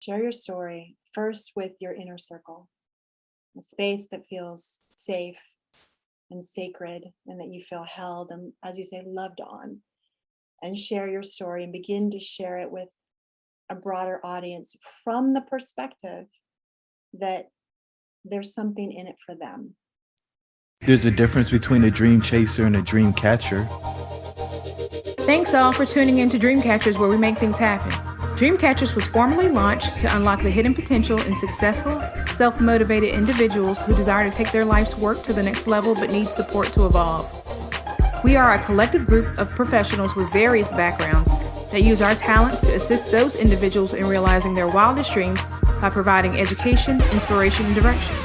Share your story first with your inner circle, a space that feels safe and sacred and that you feel held and, as you say, loved on. And share your story and begin to share it with a broader audience from the perspective that there's something in it for them. There's a difference between a dream chaser and a dream catcher. Thanks all for tuning in to Dreamcatchers, where we make things happen. Dreamcatchers was formally launched to unlock the hidden potential in successful, self-motivated individuals who desire to take their life's work to the next level but need support to evolve. We are a collective group of professionals with various backgrounds that use our talents to assist those individuals in realizing their wildest dreams by providing education, inspiration, and direction.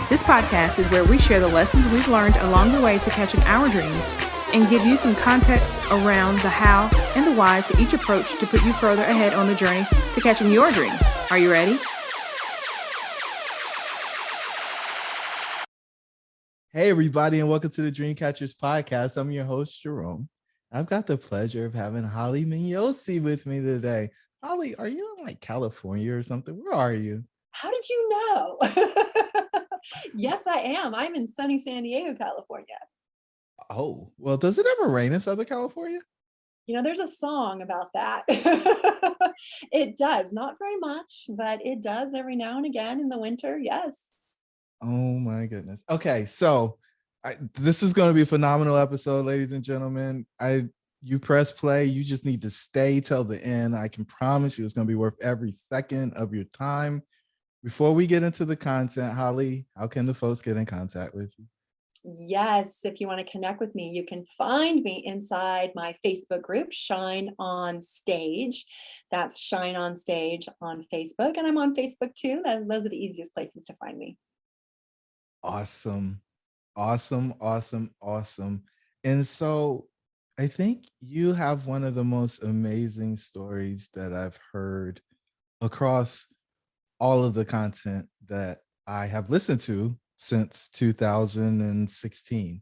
This podcast is where we share the lessons we've learned along the way to catching our dreams and give you some context around the how and the why to each approach to put you further ahead on the journey to catching your dream. Are you ready? Hey, everybody, and welcome to the Dreamcatchers podcast. I'm your host, Jerome. I've got the pleasure of having Holley Mignosi with me today. Holley, are you in like California or something? Where are you? How did you know? Yes, I am. I'm in sunny San Diego, California. Oh, well, does it ever rain in Southern California? There's a song about that. It does, not very much, but it does every now and again in the winter. Yes. Oh my goodness. Okay, so this is going to be a phenomenal episode, ladies and gentlemen. You press play, you just need to stay till the end. I can promise you it's going to be worth every second of your time. Before we get into the content, Holley, how can the folks get in contact with you? Yes, if you want to connect with me, you can find me inside my Facebook group, Shine on Stage. That's Shine on Stage on Facebook, and I'm on Facebook too. Those are the easiest places to find me. Awesome. Awesome, awesome, awesome. And so I think you have one of the most amazing stories that I've heard across all of the content that I have listened to since 2016.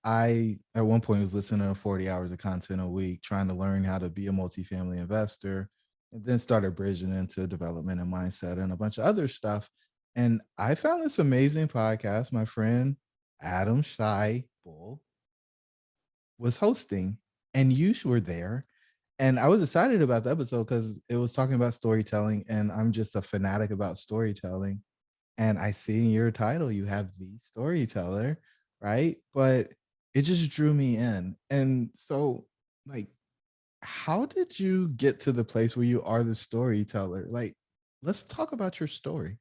I, at one point, was listening to 40 hours of content a week, trying to learn how to be a multifamily investor, and then started bridging into development and mindset and a bunch of other stuff. And I found this amazing podcast. My friend Adam Shy Bull was hosting, and you were there. And I was excited about the episode because it was talking about storytelling, and I'm just a fanatic about storytelling. And I see in your title you have the storyteller, right? But it just drew me in. And so, like, how did you get to the place where you are the storyteller? Like, let's talk about your story.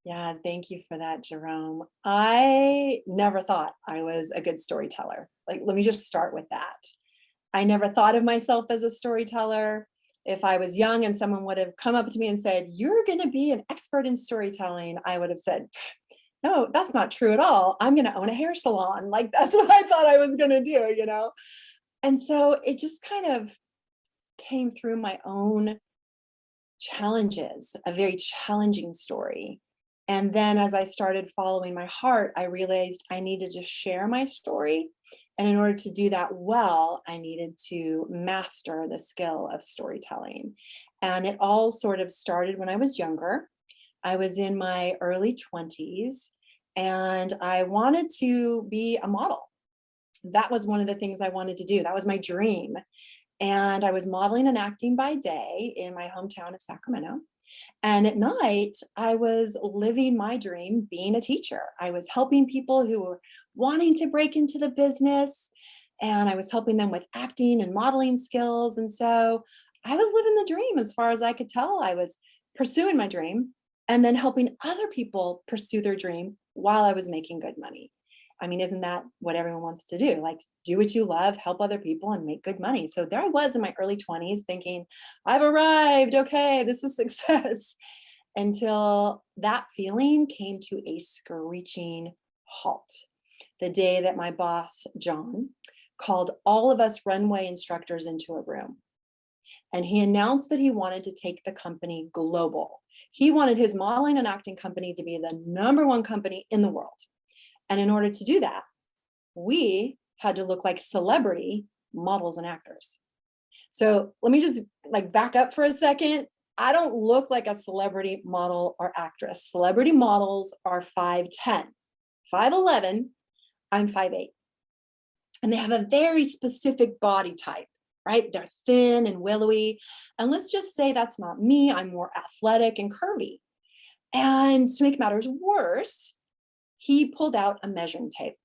Yeah, thank you for that, Jerome. I never thought I was a good storyteller. Like, let me just start with that. I never thought of myself as a storyteller. If I was young and someone would have come up to me and said, "You're going to be an expert in storytelling," I would have said, "No, that's not true at all. I'm going to own a hair salon." Like, that's what I thought I was going to do. And so it just kind of came through my own challenges, a very challenging story. And then as I started following my heart, I realized I needed to share my story. And in order to do that well, I needed to master the skill of storytelling. And it all sort of started when I was younger. I was in my early 20s and I wanted to be a model. That was one of the things I wanted to do. That was my dream. And I was modeling and acting by day in my hometown of Sacramento. And at night, I was living my dream being a teacher. I was helping people who were wanting to break into the business, and I was helping them with acting and modeling skills. And so I was living the dream as far as I could tell. I was pursuing my dream and then helping other people pursue their dream while I was making good money. I mean, isn't that what everyone wants to do? Like, do what you love, help other people, and make good money. So there I was in my early 20s thinking, I've arrived. Okay, this is success. Until that feeling came to a screeching halt. The day that my boss, John, called all of us runway instructors into a room. And he announced that he wanted to take the company global. He wanted his modeling and acting company to be the number one company in the world. And in order to do that, we had to look like celebrity models and actors. So let me just back up for a second. I don't look like a celebrity model or actress. Celebrity models are 5'10", 5'11", I'm 5'8". And they have a very specific body type, right? They're thin and willowy. And let's just say that's not me. I'm more athletic and curvy. And to make matters worse, he pulled out a measuring tape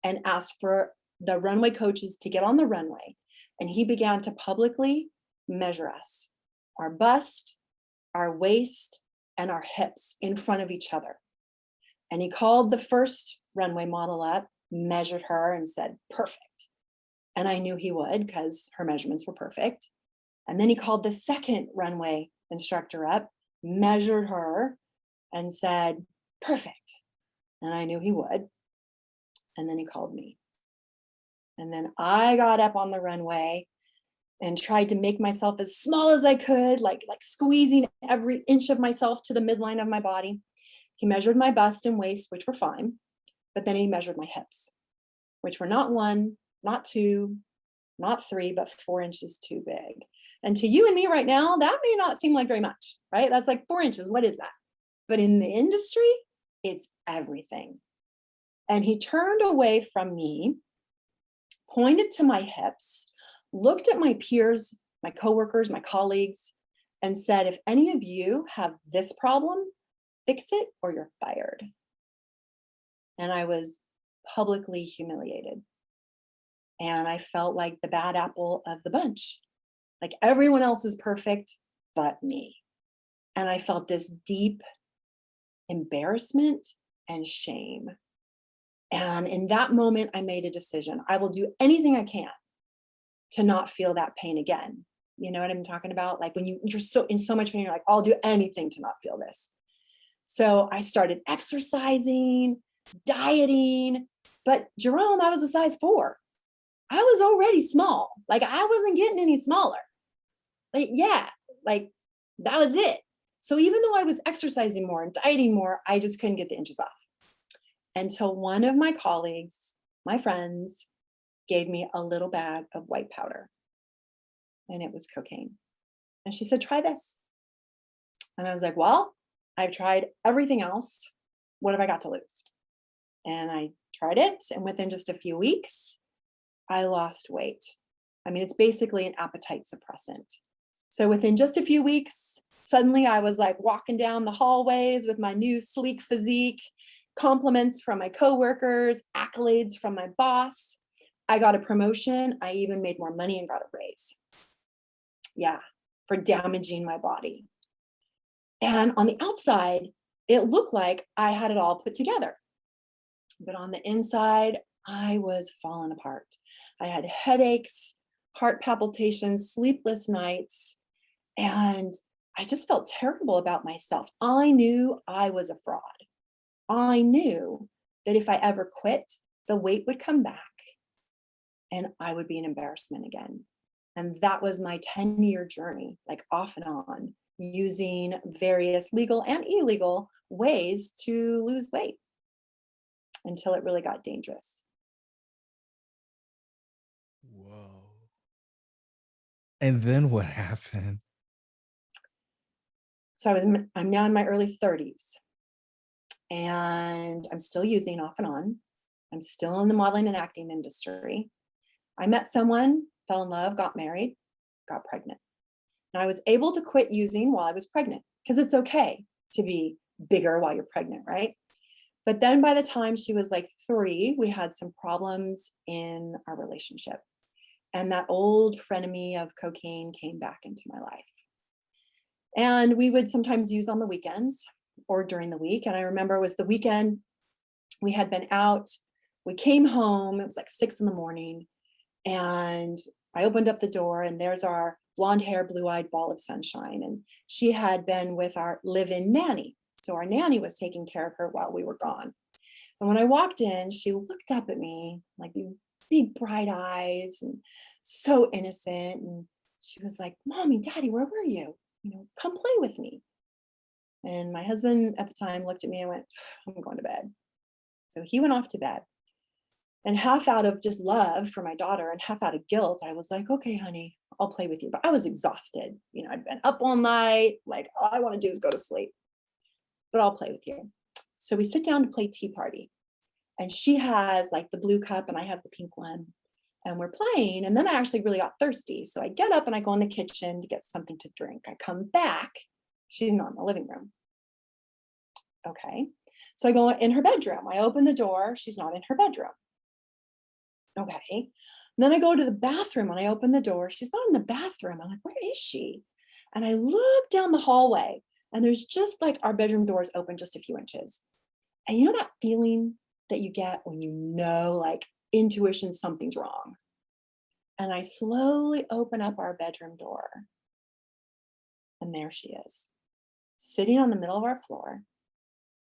and asked for the runway coaches to get on the runway. And he began to publicly measure us, our bust, our waist, and our hips in front of each other. And he called the first runway model up, measured her, and said, perfect. And I knew he would because her measurements were perfect. And then he called the second runway instructor up, measured her, and said, perfect. And I knew he would. And then he called me. And then I got up on the runway and tried to make myself as small as I could, like squeezing every inch of myself to the midline of my body. He measured my bust and waist, which were fine, but then he measured my hips, which were not 1, not 2, not 3, but 4 inches too big. And to you and me right now, that may not seem like very much, right? That's like 4 inches. What is that? But in the industry, it's everything. And he turned away from me, pointed to my hips, looked at my peers, my coworkers, my colleagues, and said, if any of you have this problem, fix it or you're fired. And I was publicly humiliated. And I felt like the bad apple of the bunch. Like everyone else is perfect but me. And I felt this deep embarrassment and shame. And in that moment, I made a decision. I will do anything I can to not feel that pain again. You know what I'm talking about? Like when you're so in so much pain, you're like, I'll do anything to not feel this. So I started exercising, dieting, but Jerome, I was a size 4. I was already small. Like I wasn't getting any smaller. Like, yeah, like that was it. So even though I was exercising more and dieting more, I just couldn't get the inches off. Until one of my colleagues, my friends, gave me a little bag of white powder. And it was cocaine. And she said, try this. And I was like, well, I've tried everything else. What have I got to lose? And I tried it. And within just a few weeks, I lost weight. I mean, it's basically an appetite suppressant. So within just a few weeks, suddenly I was like walking down the hallways with my new sleek physique, compliments from my coworkers, accolades from my boss. I got a promotion. I even made more money and got a raise. Yeah, for damaging my body. And on the outside, it looked like I had it all put together. But on the inside, I was falling apart. I had headaches, heart palpitations, sleepless nights, and I just felt terrible about myself. I knew I was a fraud. I knew that if I ever quit, the weight would come back and I would be an embarrassment again. And that was my 10-year journey, like off and on, using various legal and illegal ways to lose weight until it really got dangerous. Whoa. And then what happened? So I'm now in my early 30s and I'm still using off and on. I'm still in the modeling and acting industry. I met someone, fell in love, got married, got pregnant. And I was able to quit using while I was pregnant because it's okay to be bigger while you're pregnant, right? But then by the time she was like 3, we had some problems in our relationship. And that old frenemy of cocaine came back into my life. And we would sometimes use on the weekends or during the week. And I remember it was the weekend, we had been out, we came home, it was like 6 in the morning. And I opened up the door and there's our blonde hair, blue-eyed ball of sunshine. And she had been with our live-in nanny. So our nanny was taking care of her while we were gone. And when I walked in, she looked up at me like these big bright eyes and so innocent. And she was like, Mommy, Daddy, where were you? You know, come play with me. And my husband at the time looked at me and went, I'm going to bed. So he went off to bed. And half out of just love for my daughter and half out of guilt, I was like, okay, honey, I'll play with you. But I was exhausted. I'd been up all night. Like, all I want to do is go to sleep, but I'll play with you. So we sit down to play tea party. And she has like the blue cup and I have the pink one. And we're playing. And then I actually really got thirsty. So I get up and I go in the kitchen to get something to drink. I come back. She's not in the living room. Okay. So I go in her bedroom. I open the door. She's not in her bedroom. Okay. And then I go to the bathroom and I open the door. She's not in the bathroom. I'm like, where is she? And I look down the hallway and there's just like our bedroom doors open just a few inches. And you know that feeling that you get when like intuition, something's wrong. And I slowly open up our bedroom door. And there she is, sitting on the middle of our floor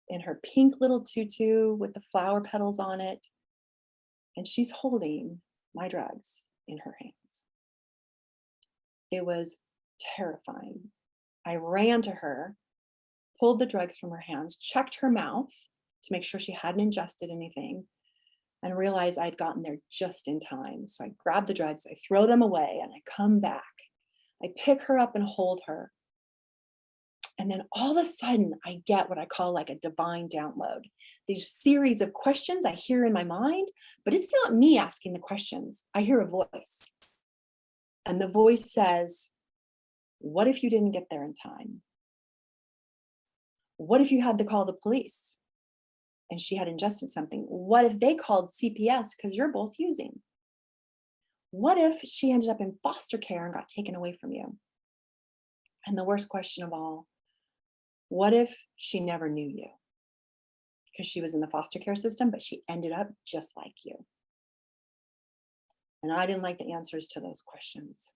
in her pink little tutu with the flower petals on it. And she's holding my drugs in her hands. It was terrifying. I ran to her, pulled the drugs from her hands, checked her mouth to make sure she hadn't ingested anything, and realized I'd gotten there just in time. So I grab the drugs, I throw them away, and I come back. I pick her up and hold her. And then all of a sudden, I get what I call like a divine download. These series of questions I hear in my mind, but it's not me asking the questions. I hear a voice. And the voice says, what if you didn't get there in time? What if you had to call the police and she had ingested something? What if they called CPS because you're both using? What if she ended up in foster care and got taken away from you? And the worst question of all, what if she never knew you? Because she was in the foster care system, but she ended up just like you. And I didn't like the answers to those questions.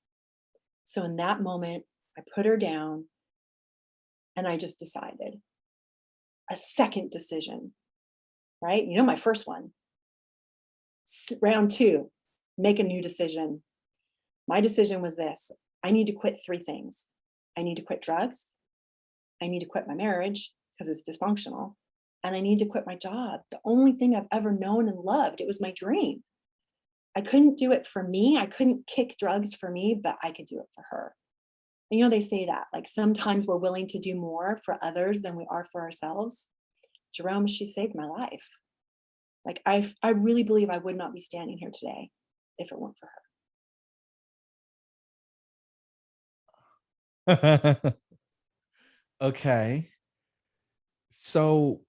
So in that moment, I put her down and I just decided a second decision, right? My first one, round 2, make a new decision. My decision was this: I need to quit 3 things. I need to quit drugs. I need to quit my marriage because it's dysfunctional. And I need to quit my job. The only thing I've ever known and loved. It was my dream. I couldn't do it for me. I couldn't kick drugs for me, but I could do it for her. And they say that like sometimes we're willing to do more for others than we are for ourselves. Jerome, she saved my life. Like I really believe I would not be standing here today if it weren't for her. Okay. So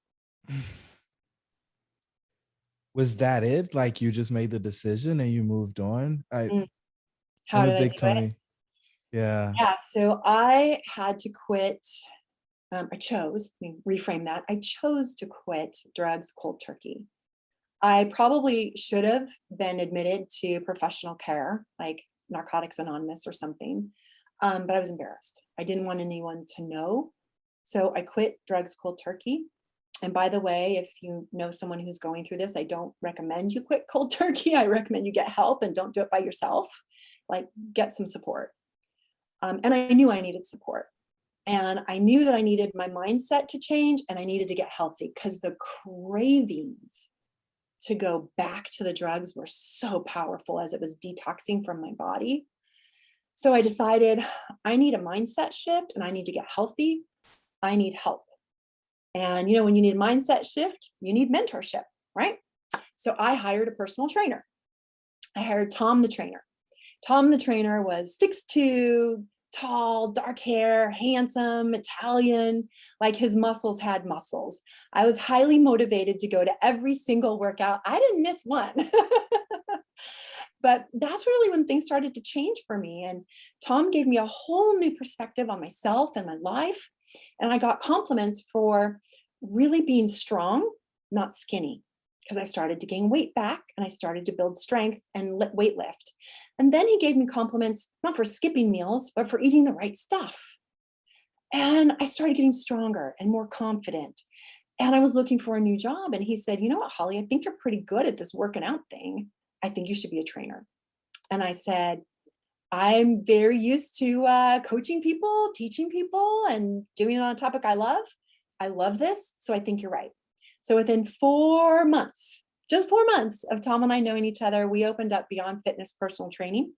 was that it? Like you just made the decision and you moved on? How I'm a did I do big it? Tony. Yeah. Yeah, so I had to quit. Let me reframe that. I chose to quit drugs cold turkey. I probably should have been admitted to professional care, like Narcotics Anonymous or something, but I was embarrassed. I didn't want anyone to know. So I quit drugs cold turkey. And by the way, if you know someone who's going through this, I don't recommend you quit cold turkey. I recommend you get help and don't do it by yourself. Like, get some support. And I knew I needed support. And I knew that I needed my mindset to change and I needed to get healthy because the cravings to go back to the drugs were so powerful as it was detoxing from my body. So I decided I need a mindset shift and I need to get healthy. I need help. And when you need a mindset shift, you need mentorship, right? So I hired a personal trainer. I hired Tom the trainer. Tom the trainer was 6'2", tall, dark hair, handsome, Italian, like his muscles had muscles. I was highly motivated to go to every single workout. I didn't miss one. But that's really when things started to change for me. And Tom gave me a whole new perspective on myself and my life. And I got compliments for really being strong, not skinny, because I started to gain weight back and I started to build strength and weight lift. And then he gave me compliments, not for skipping meals, but for eating the right stuff. And I started getting stronger and more confident. And I was looking for a new job. And he said, you know what, Holley, I think you're pretty good at this working out thing. I think you should be a trainer. And I said, I'm very used to coaching people, teaching people, and doing it on a topic I love. I love this. So I think you're right. So within 4 months, just 4 months of Tom and I knowing each other, we opened up Beyond Fitness Personal Training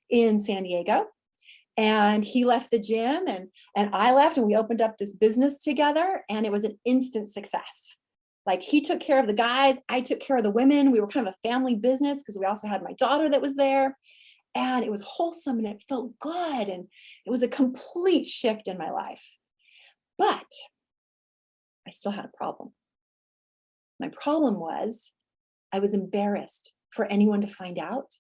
in San Diego. And he left the gym and I left, and we opened up this business together, and it was an instant success. Like, he took care of the guys, I took care of the women. We were kind of a family business because we also had my daughter that was there, and it was wholesome and it felt good, and it was a complete shift in my life. But I still had a problem. My problem was I was embarrassed for anyone to find out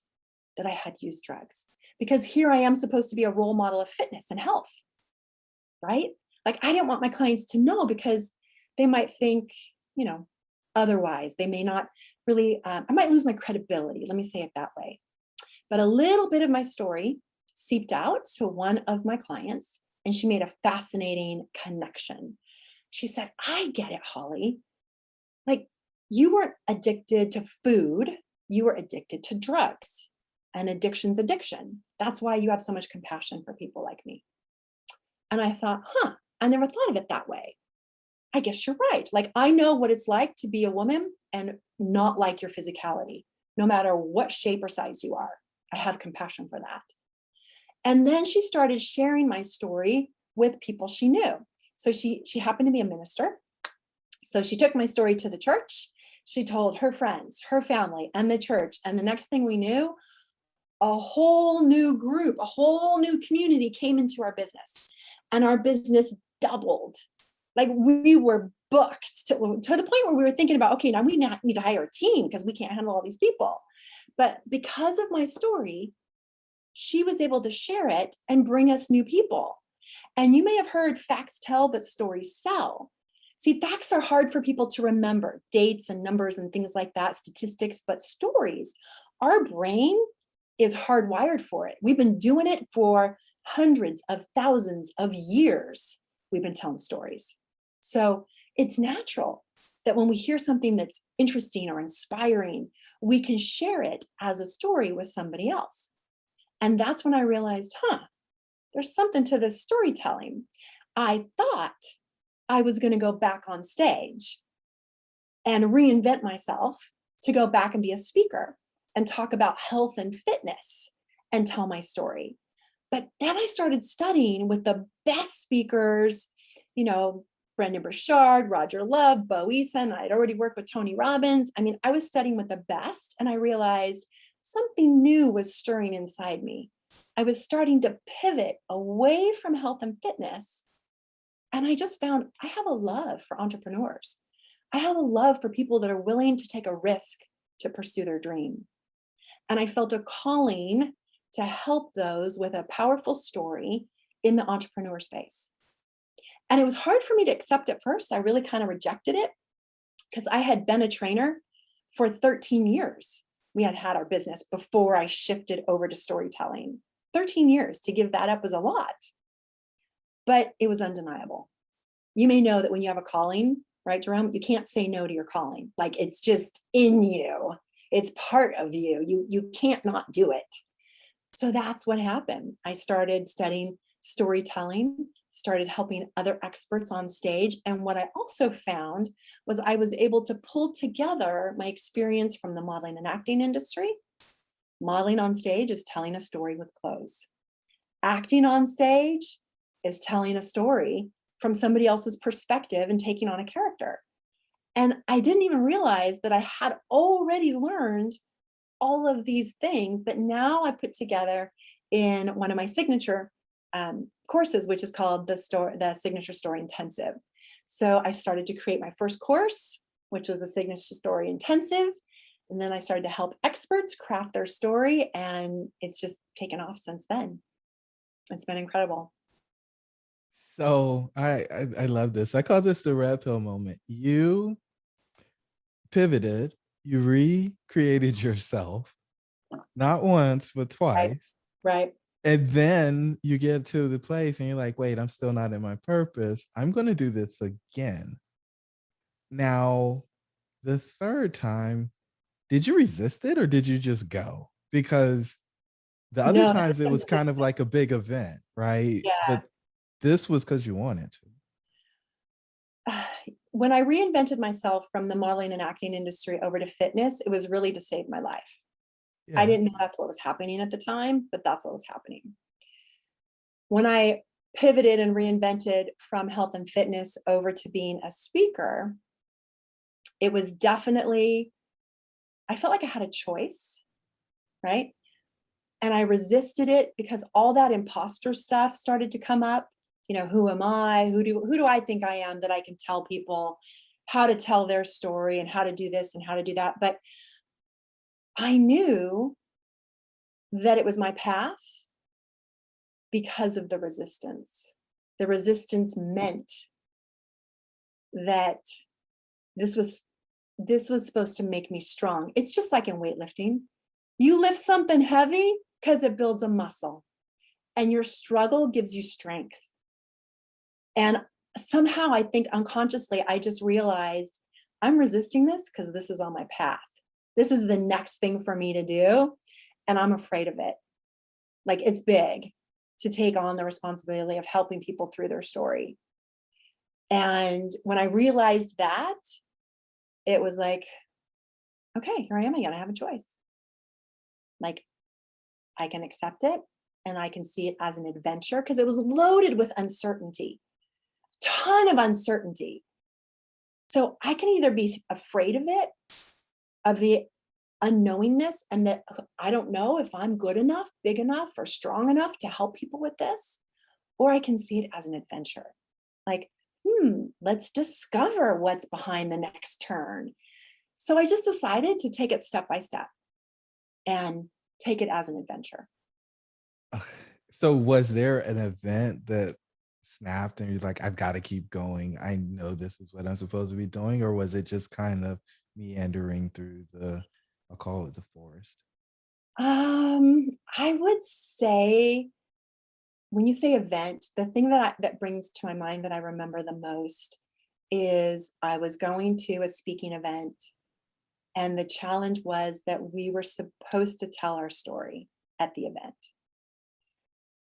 that I had used drugs, because here I am supposed to be a role model of fitness and health, right? Like, I didn't want my clients to know, because they might think, otherwise. They may not really, I might lose my credibility. Let me say it that way. But a little bit of my story seeped out to one of my clients, and she made a fascinating connection. She said, I get it, Holley. Like, you weren't addicted to food, you were addicted to drugs. And addiction's addiction. That's why you have so much compassion for people like me. And I thought, I never thought of it that way. I guess you're right. Like, I know what it's like to be a woman and not like your physicality, no matter what shape or size you are. I have compassion for that. And then she started sharing my story with people she knew. So she happened to be a minister. So she took my story to the church. She told her friends, her family, and the church. And the next thing we knew, a whole new group, a whole new community came into our business, and our business doubled. Like, we were booked to the point where we were thinking about, okay, now we need to hire a team because we can't handle all these people. But because of my story, she was able to share it and bring us new people. And you may have heard facts tell, but stories sell. See, facts are hard for people to remember, dates and numbers and things like that, statistics, but stories, our brain is hardwired for it. We've been doing it for hundreds of thousands of years. We've been telling stories. So it's natural that when we hear something that's interesting or inspiring, we can share it as a story with somebody else. And that's when I realized, there's something to this storytelling. I thought I was going to go back on stage and reinvent myself to go back and be a speaker and talk about health and fitness and tell my story. But then I started studying with the best speakers, Brendan Burchard, Roger Love, Bo Eason. I'd already worked with Tony Robbins. I mean, I was studying with the best, and I realized something new was stirring inside me. I was starting to pivot away from health and fitness. And I just found I have a love for entrepreneurs. I have a love for people that are willing to take a risk to pursue their dream. And I felt a calling to help those with a powerful story in the entrepreneur space. And it was hard for me to accept at first. I really kind of rejected it because I had been a trainer for 13 years. We had our business before I shifted over to storytelling. 13 years, to give that up was a lot, but it was undeniable. You may know that when you have a calling, right, Jerome, you can't say no to your calling. Like, it's just in you. It's part of you. You can't not do it. So that's what happened. I started studying storytelling, started helping other experts on stage. And what I also found was I was able to pull together my experience from the modeling and acting industry. Modeling on stage is telling a story with clothes. Acting on stage is telling a story from somebody else's perspective and taking on a character. And I didn't even realize that I had already learned all of these things that now I put together in one of my signature courses, which is called the Signature Story Intensive. So I started to create my first course, which was the Signature Story Intensive. And then I started to help experts craft their story, and it's just taken off since then. It's been incredible. So I love this. I call this the red pill moment. You pivoted, you recreated yourself, not once, but twice. Right. And then you get to the place and you're like, wait, I'm still not in my purpose. I'm going to do this again. Now, the third time, did you resist it or did you just go? Because the other No, times it was kind of like a big event, right? yeah. But this was because you wanted to. When I reinvented myself from the modeling and acting industry over to fitness, it was really to save my life. Yeah. I didn't know that's what was happening at the time, but that's what was happening. When I pivoted and reinvented from health and fitness over to being a speaker, it was definitely, I felt like I had a choice, right? And I resisted it because all that imposter stuff started to come up. Who am I? Who do I think I am that I can tell people how to tell their story and how to do this and how to do that? But I knew that it was my path because of the resistance. The resistance meant that this was supposed to make me strong. It's just like in weightlifting. You lift something heavy because it builds a muscle, and your struggle gives you strength. And somehow I think unconsciously, I just realized I'm resisting this because this is on my path. This is the next thing for me to do. And I'm afraid of it. Like, it's big to take on the responsibility of helping people through their story. And when I realized that, it was like, okay, here I am again. I have a choice. Like, I can accept it and I can see it as an adventure, because it was loaded with uncertainty, ton of uncertainty. So I can either be afraid of it, of the unknowingness, and that I don't know if I'm good enough, big enough, or strong enough to help people with this, or I can see it as an adventure. Like, let's discover what's behind the next turn. So I just decided to take it step by step and take it as an adventure. So was there an event that snapped and you're like, I've got to keep going, I know this is what I'm supposed to be doing? Or was it just kind of meandering through I'll call it the forest? I would say, when you say event, the thing that brings to my mind that I remember the most is I was going to a speaking event, and the challenge was that we were supposed to tell our story at the event.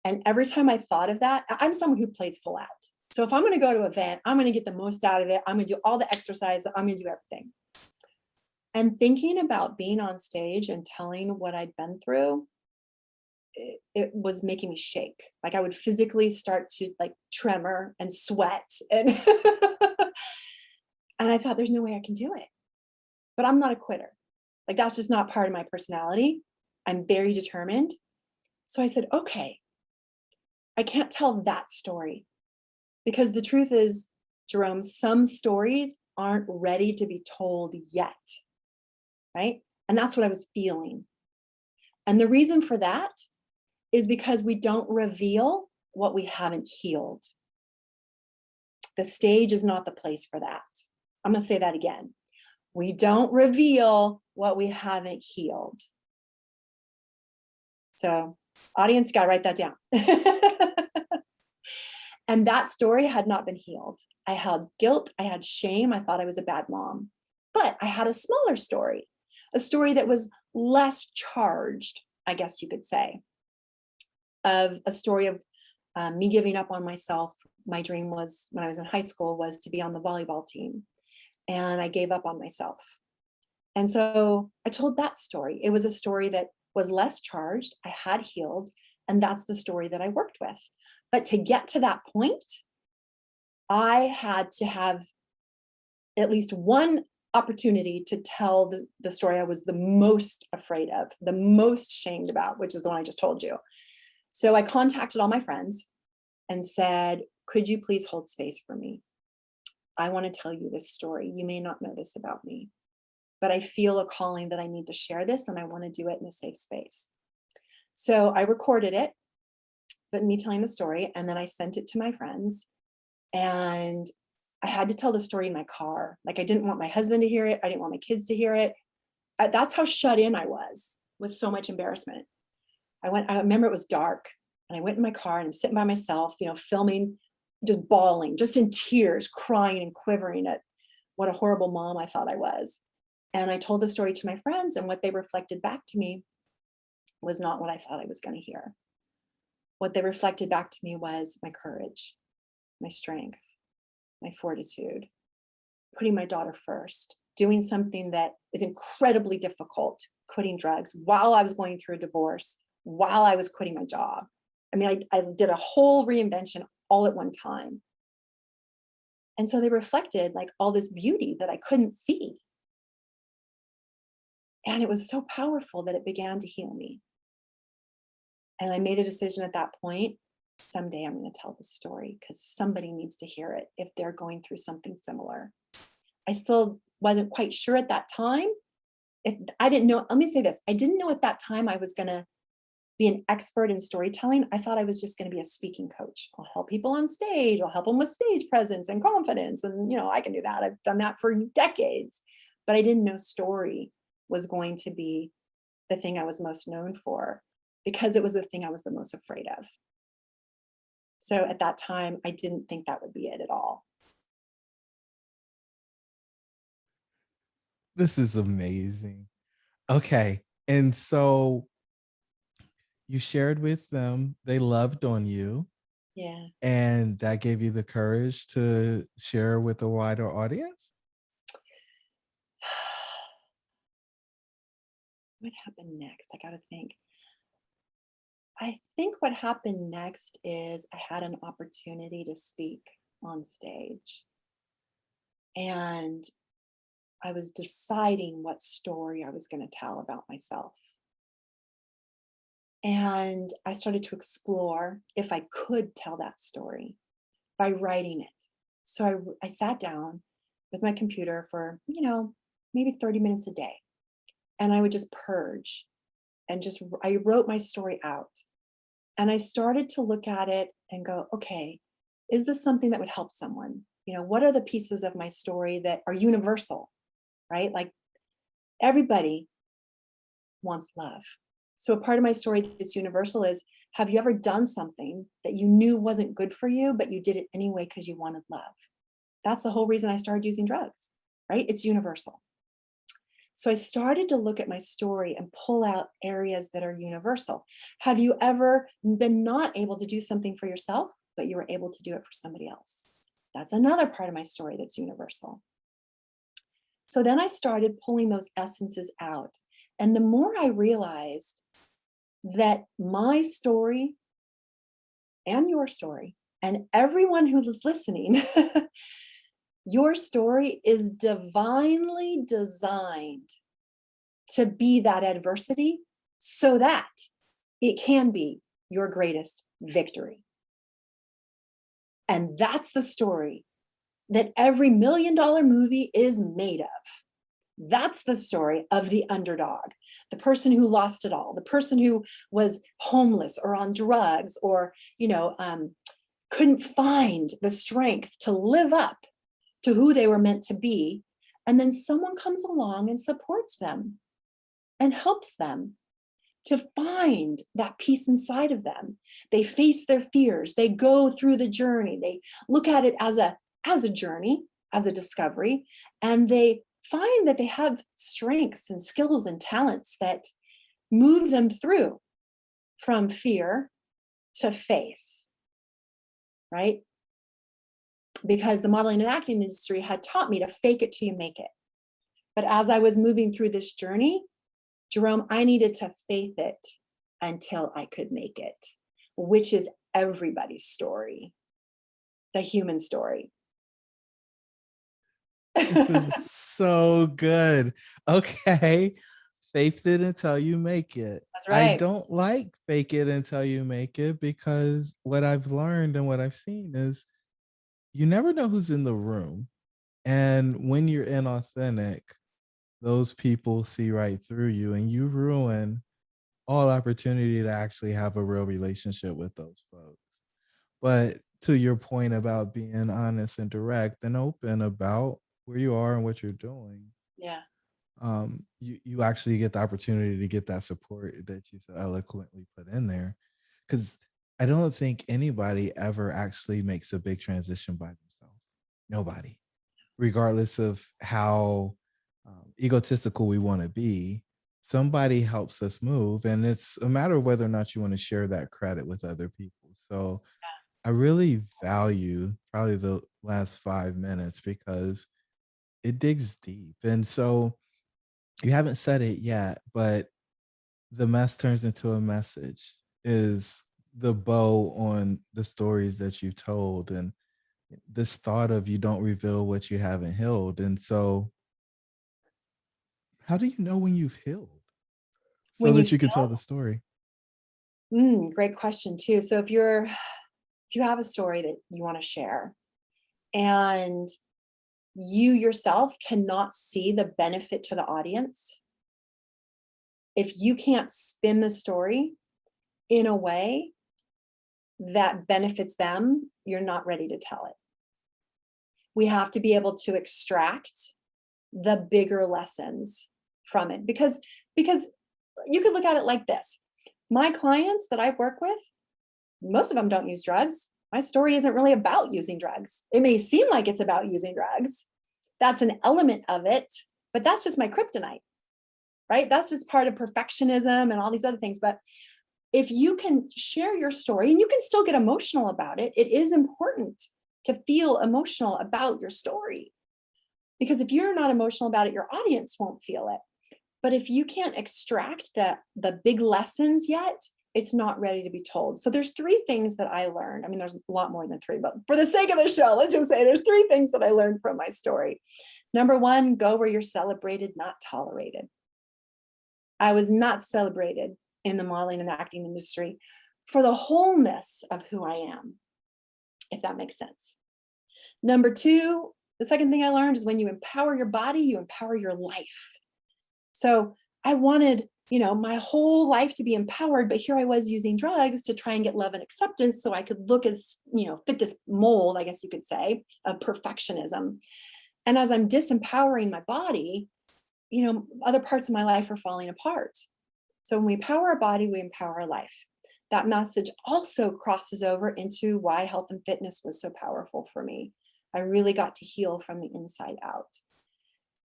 And every time I thought of that, I'm someone who plays full out. So if I'm going to go to an event, I'm going to get the most out of it. I'm going to do all the exercise. I'm going to do everything. And thinking about being on stage and telling what I'd been through, it was making me shake. Like, I would physically start to like tremor and sweat. And, and I thought, there's no way I can do it. But I'm not a quitter. Like, that's just not part of my personality. I'm very determined. So I said, okay, I can't tell that story, because the truth is, Jerome, some stories aren't ready to be told yet, right? And that's what I was feeling. And the reason for that is because we don't reveal what we haven't healed. The stage is not the place for that. I'm going to say that again. We don't reveal what we haven't healed. So, audience, got to write that down. And that story had not been healed. I had guilt, I had shame, I thought I was a bad mom. But I had a smaller story, a story that was less charged, I guess you could say, of a story of me giving up on myself. My dream was, when I was in high school, was to be on the volleyball team. And I gave up on myself. And so I told that story. It was a story that was less charged. I had healed. And that's the story that I worked with. But to get to that point, I had to have at least one opportunity to tell the story I was the most afraid of, the most shamed about, which is the one I just told you. So I contacted all my friends and said, could you please hold space for me? I want to tell you this story. You may not know this about me, but I feel a calling that I need to share this, and I want to do it in a safe space. So I recorded it, but me telling the story, and then I sent it to my friends, and I had to tell the story in my car. Like, I didn't want my husband to hear it. I didn't want my kids to hear it. That's how shut in I was with so much embarrassment. I remember it was dark, and I went in my car and I'm sitting by myself, filming, just bawling, just in tears, crying and quivering at what a horrible mom I thought I was. And I told the story to my friends, and what they reflected back to me was not what I thought I was going to hear. What they reflected back to me was my courage, my strength, my fortitude, putting my daughter first, doing something that is incredibly difficult, quitting drugs while I was going through a divorce, while I was quitting my job. I mean, I did a whole reinvention all at one time. And so they reflected like all this beauty that I couldn't see. And it was so powerful that it began to heal me. And I made a decision at that point, someday I'm going to tell the story because somebody needs to hear it if they're going through something similar. I still wasn't quite sure at that time. If I didn't know, let me say this, I didn't know at that time I was going to be an expert in storytelling. I thought I was just going to be a speaking coach. I'll help people on stage. I'll help them with stage presence and confidence. And, I can do that. I've done that for decades. But I didn't know story was going to be the thing I was most known for because it was the thing I was the most afraid of. So at that time, I didn't think that would be it at all. This is amazing. Okay. And so you shared with them, they loved on you, Yeah. and that gave you the courage to share with a wider audience? What happened next? I got to think. I think what happened next is I had an opportunity to speak on stage. And I was deciding what story I was going to tell about myself. And I started to explore if I could tell that story by writing it. So I sat down with my computer for, maybe 30 minutes a day. And I would just purge and I wrote my story out. And I started to look at it and go, okay, is this something that would help someone? What are the pieces of my story that are universal, right? Like everybody wants love. So a part of my story that's universal is, have you ever done something that you knew wasn't good for you, but you did it anyway because you wanted love? That's the whole reason I started using drugs, right? It's universal. So I started to look at my story and pull out areas that are universal. Have you ever been not able to do something for yourself, but you were able to do it for somebody else? That's another part of my story that's universal. So then I started pulling those essences out. And the more I realized that my story and your story and everyone who is listening, your story is divinely designed to be that adversity so that it can be your greatest victory. And that's the story that every $1 million movie is made of. That's the story of the underdog, the person who lost it all, the person who was homeless or on drugs or, couldn't find the strength to live up to who they were meant to be. And then someone comes along and supports them and helps them to find that peace inside of them. They face their fears. They go through the journey. They look at it as a journey, as a discovery, and they find that they have strengths and skills and talents that move them through from fear to faith, right? Because the modeling and acting industry had taught me to fake it till you make it. But as I was moving through this journey, Jerome, I needed to faith it until I could make it, which is everybody's story, the human story. This is so good. Okay. Faith it until you make it. That's I right. don't like fake it until you make it because what I've learned and what I've seen is you never know who's in the room. And when you're inauthentic, those people see right through you and you ruin all opportunity to actually have a real relationship with those folks. But to your point about being honest and direct and open about where you are and what you're doing, Yeah. you actually get the opportunity to get that support that you so eloquently put in there. Because I don't think anybody ever actually makes a big transition by themselves. Nobody, regardless of how egotistical we want to be. Somebody helps us move, and it's a matter of whether or not you want to share that credit with other people. So I really value probably the last 5 minutes because it digs deep. And so you haven't said it yet, but the mess turns into a message is the bow on the stories that you've told, and this thought of you don't reveal what you haven't healed. And so, how do you know when you've healed so When you that you can feel, tell the story? great question too. So if you have a story that you want to share and you yourself cannot see the benefit to the audience, if you can't spin the story in a way that benefits them, you're not ready to tell it. We have to be able to extract the bigger lessons from it, because you could look at it like this. My clients that I work with, most of them don't use drugs. My story isn't really about using drugs. It may seem like it's about using drugs. That's an element of it, but that's just my kryptonite, right? That's just part of perfectionism and all these other things. But if you can share your story, and you can still get emotional about it, it is important to feel emotional about your story. Because if you're not emotional about it, your audience won't feel it. But if you can't extract the big lessons yet, it's not ready to be told. So there's three things that I learned. I mean, there's a lot more than three, but for the sake of the show, let's just say there's three things that I learned from my story. Number one, go where you're celebrated, not tolerated. I was not celebrated in the modeling and acting industry for the wholeness of who I am, if that makes sense. Number two, the second thing I learned is when you empower your body, you empower your life. So I wanted, my whole life to be empowered, but here I was using drugs to try and get love and acceptance so I could look as, fit this mold, I guess you could say, of perfectionism. And as I'm disempowering my body, other parts of my life are falling apart. So when we empower our body, we empower our life. That message also crosses over into why health and fitness was so powerful for me. I really got to heal from the inside out.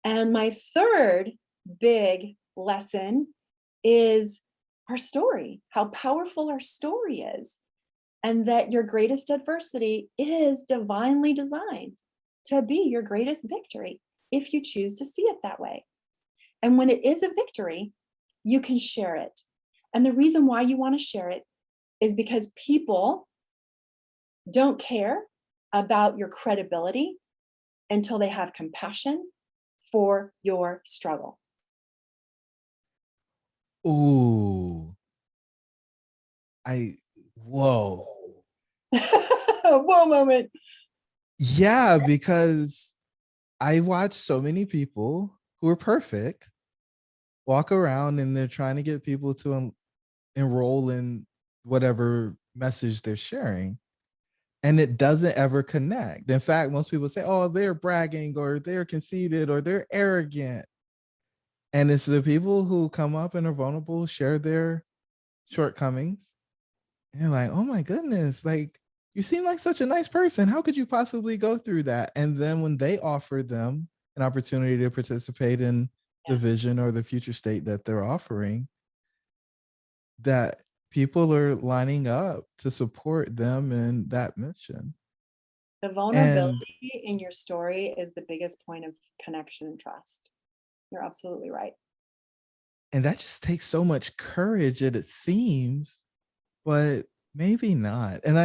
And my third big lesson is our story, how powerful our story is, and that your greatest adversity is divinely designed to be your greatest victory if you choose to see it that way. And when it is a victory, you can share it. And the reason why you want to share it is because people don't care about your credibility until they have compassion for your struggle. Ooh, whoa. Whoa moment. Yeah, because I watch so many people who are perfect walk around and they're trying to get people to enroll in whatever message they're sharing. And it doesn't ever connect. In fact, most people say, oh, they're bragging or they're conceited or they're arrogant. And it's the people who come up and are vulnerable, share their shortcomings. And you're like, oh my goodness, like you seem like such a nice person. How could you possibly go through that? And then when they offer them an opportunity to participate in the vision or the future state that they're offering, that people are lining up to support them in that mission. The And vulnerability in your story is the biggest point of connection and trust. You're absolutely right. and that just takes so much courage, it seems, but maybe not. And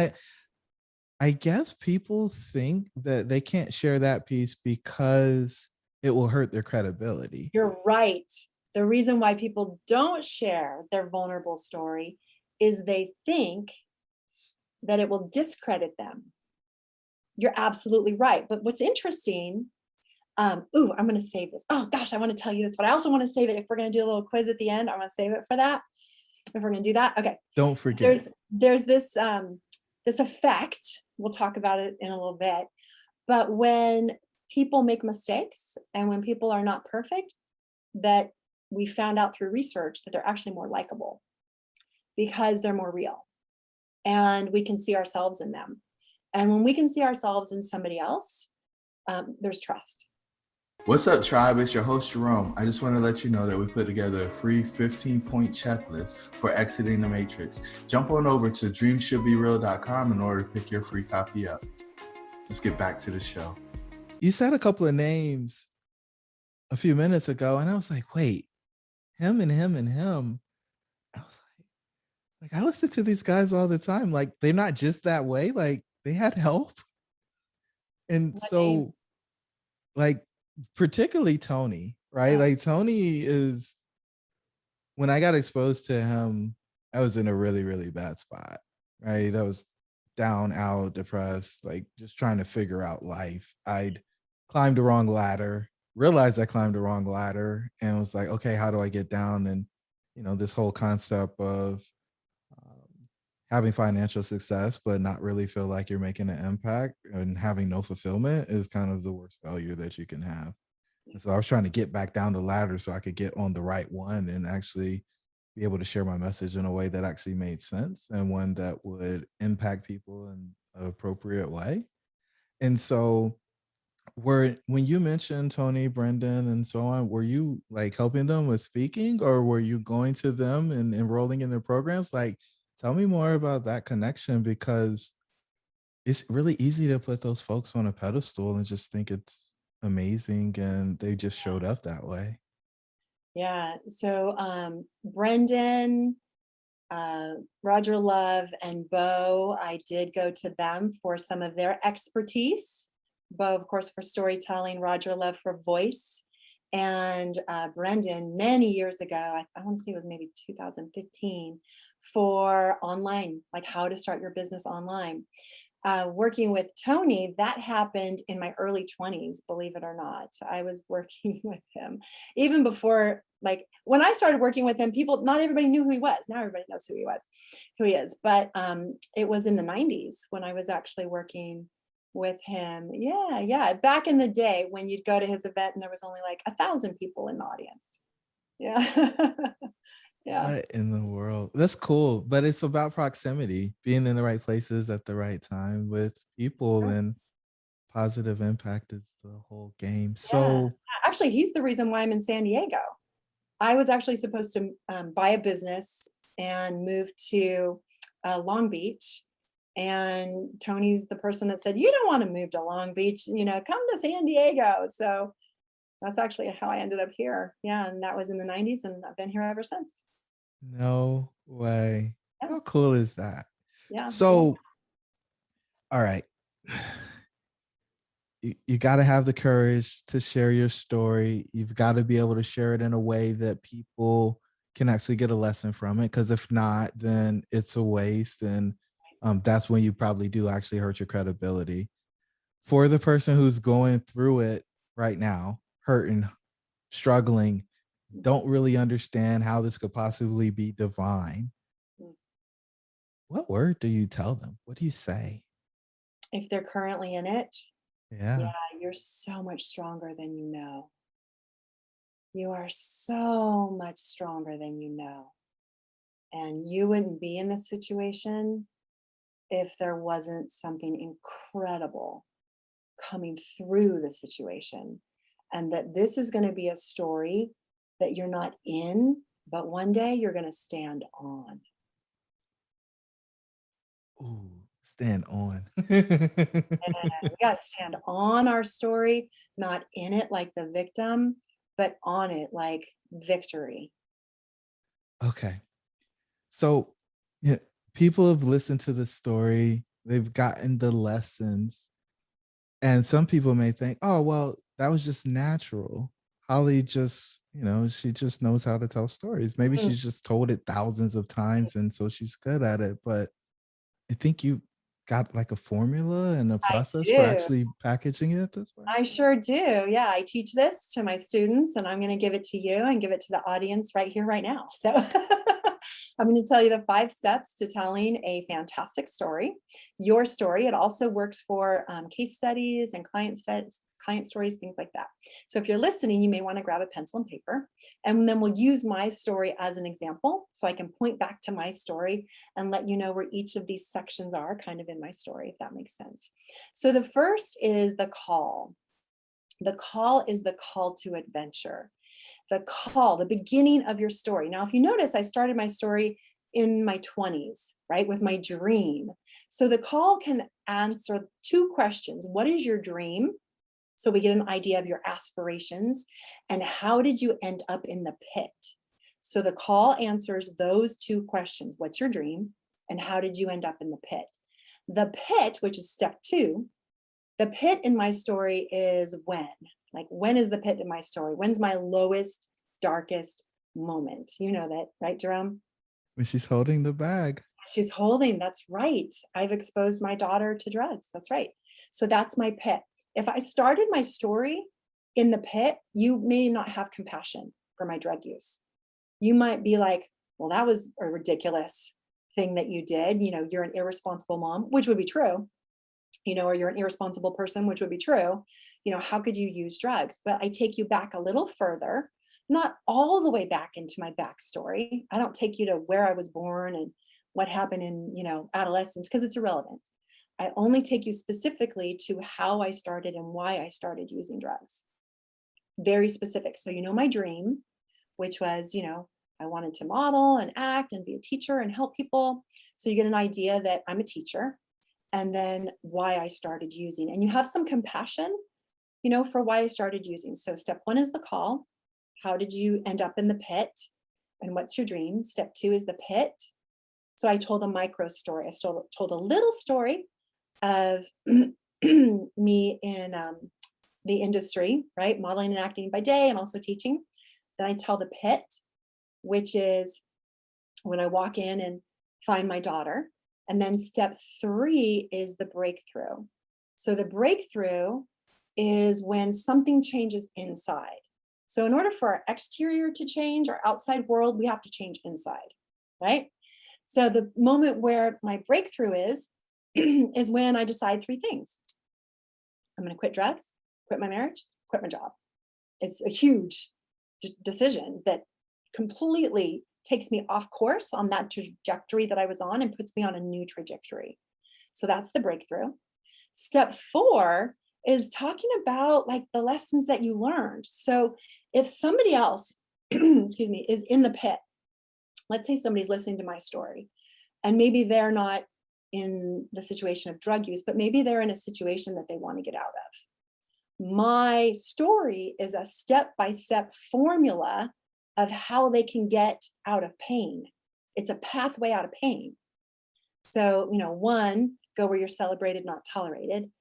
I guess people think that they can't share that piece because it will hurt their credibility. You're right. The reason why people don't share their vulnerable story is they think that it will discredit them. You're absolutely right. But what's interesting, I'm going to save this. Oh gosh, I want to tell you this, but I also want to save it. If we're going to do a little quiz at the end, I want to save it for that. If we're going to do that. Okay. Don't forget. There's this, this effect. We'll talk about it in a little bit. But when people make mistakes and when people are not perfect, that we found out through research that they're actually more likable because they're more real and we can see ourselves in them. And when we can see ourselves in somebody else, there's trust. What's up, tribe? It's your host, Jerome. I just want to let you know that we put together a free 15-point checklist for exiting the matrix. Jump on over to dreamshouldbereal.com in order to pick your free copy up. Let's get back to the show. You said a couple of names a few minutes ago, and I was like, wait, him and him and him. I was like, Like, I listen to these guys all the time. Like, they're not just that way. Like, they had help. And What name? so, like, particularly Tony, right? Oh, Like, Tony is, when I got exposed to him, I was in a really, really bad spot, right? I was down, out, depressed, like just trying to figure out life. I'd climbed the wrong ladder, realized I climbed the wrong ladder, and was like, okay, how do I get down? And, this whole concept of um, having financial success, but not really feel like you're making an impact and having no fulfillment is kind of the worst failure that you can have. And so I was trying to get back down the ladder so I could get on the right one and actually be able to share my message in a way that actually made sense and one that would impact people in an appropriate way. And so when you mentioned Tony, Brendan, and so on, were you like helping them with speaking or were you going to them and enrolling in their programs? Like, tell me more about that connection because it's really easy to put those folks on a pedestal and just think it's amazing and they just showed up that way. yeah. So Brendan, Roger Love, and Bo, I did go to them for some of their expertise. Bo, of course, for storytelling, Roger Love for voice, and Brendan many years ago, I want to say it was maybe 2015, for online, like how to start your business online. Working with Tony, that happened in my early 20s, believe it or not. I was working with him even before, like when I started working with him, not everybody knew who he was. Now everybody knows who he is. But it was in the 90s when I was actually working with him. Yeah, yeah. Back in the day when you'd go to his event and there was only like 1,000 people in the audience. Yeah. Yeah. What in the world? That's cool, but it's about proximity, being in the right places at the right time with people, and positive impact is the whole game. Yeah. So, Actually, he's the reason why I'm in San Diego. I was actually supposed to buy a business and move to Long Beach. And Tony's the person that said, you don't want to move to Long Beach, come to San Diego. So that's actually how I ended up here. Yeah. And that was in the 90s. And I've been here ever since. no way. Yeah. How cool is that? Yeah. Yeah. So, all right. You got to have the courage to share your story. You've got to be able to share it in a way that people can actually get a lesson from it. Because if not, then it's a waste. And that's when you probably do actually hurt your credibility. For the person who's going through it right now, hurting, struggling, don't really understand how this could possibly be divine, Mm. what word do you tell them? What do you say? If they're currently in it, yeah, Yeah. you're so much stronger than you know. You are so much stronger than you know. And you wouldn't be in this situation if there wasn't something incredible coming through the situation. And that this is going to be a story that you're not in, but one day you're going to stand on. Ooh, stand on. And we got to stand on our story, not in it like the victim, but on it like victory. Okay. So, yeah, people have listened to the story, they've gotten the lessons, and some people may think, oh, well, that was just natural. Holly just, she just knows how to tell stories. Maybe Mm, she's just told it thousands of times and so she's good at it. But I think you got like a formula and a I process for do. actually packaging it this way. I sure do. Yeah, I teach this to my students and I'm going to give it to you and give it to the audience right here, right now. So I'm going to tell you the 5 steps to telling a fantastic story, your story. It also works for case studies and client stories, things like that. So if you're listening, you may want to grab a pencil and paper, and then we'll use my story as an example so I can point back to my story and let you know where each of these sections are kind of in my story, if that makes sense. So the first is the call. The call is the call to adventure. The call, the beginning of your story. Now, if you notice, I started my story in my 20s, right, with my dream. So the call can answer 2 questions. What is your dream? So we get an idea of your aspirations. And how did you end up in the pit? So the call answers those two questions. What's your dream? And how did you end up in the pit? The pit, which is step 2, the pit in my story is when. Like, when is the pit in my story? When's my lowest, darkest moment? You know that, right, Jerome? When she's holding the bag. She's holding, that's right. I've exposed my daughter to drugs. That's right. So that's my pit. If I started my story in the pit, you may not have compassion for my drug use. You might be like, well, that was a ridiculous thing that you did. You know, you're an irresponsible mom, which would be true. You know, or you're an irresponsible person, which would be true. You know, how could you use drugs? But I take you back a little further, not all the way back into my backstory. I don't take you to where I was born and what happened in, you know, adolescence, because it's irrelevant. I only take you specifically to how I started and why I started using drugs. Very specific. So, you know, my dream, which was, you know, I wanted to model and act and be a teacher and help people. So you get an idea that I'm a teacher, and then why I started using. And you have some compassion, you know, for why I started using. So step 1 is the call. How did you end up in the pit? And what's your dream? Step 2 is the pit. So I told a micro story. I told a little story of me in the industry, right? Modeling and acting by day and also teaching. Then I tell the pit, which is when I walk in and find my daughter. And then step 3 is the breakthrough. So the breakthrough is when something changes inside. So in order for our exterior to change, our outside world, we have to change inside, right? So the moment where my breakthrough is when I decide 3 things. I'm going to quit drugs, quit my marriage, quit my job. It's a huge decision that completely takes me off course on that trajectory that I was on and puts me on a new trajectory. So that's the breakthrough. Step 4 is talking about like the lessons that you learned. So if somebody else, excuse me, is in the pit, let's say somebody's listening to my story, and maybe they're not in the situation of drug use, but maybe they're in a situation that they want to get out of. My story is a step-by-step formula of how they can get out of pain. It's a pathway out of pain. So, you know, 1, go where you're celebrated, not tolerated.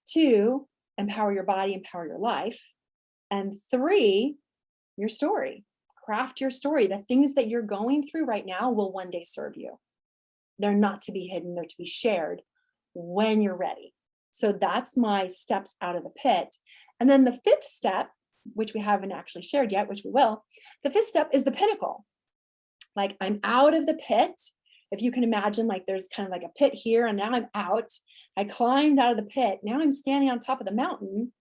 2, empower your body, empower your life. And 3, your story. Craft your story. The things that you're going through right now will one day serve you. They're not to be hidden, they're to be shared when you're ready. So that's my steps out of the pit. And then the 5th step, which we haven't actually shared yet, which we will, the 5th step is the pinnacle. Like, I'm out of the pit. If you can imagine, like there's kind of like a pit here, and now I'm out. I climbed out of the pit. Now I'm standing on top of the mountain.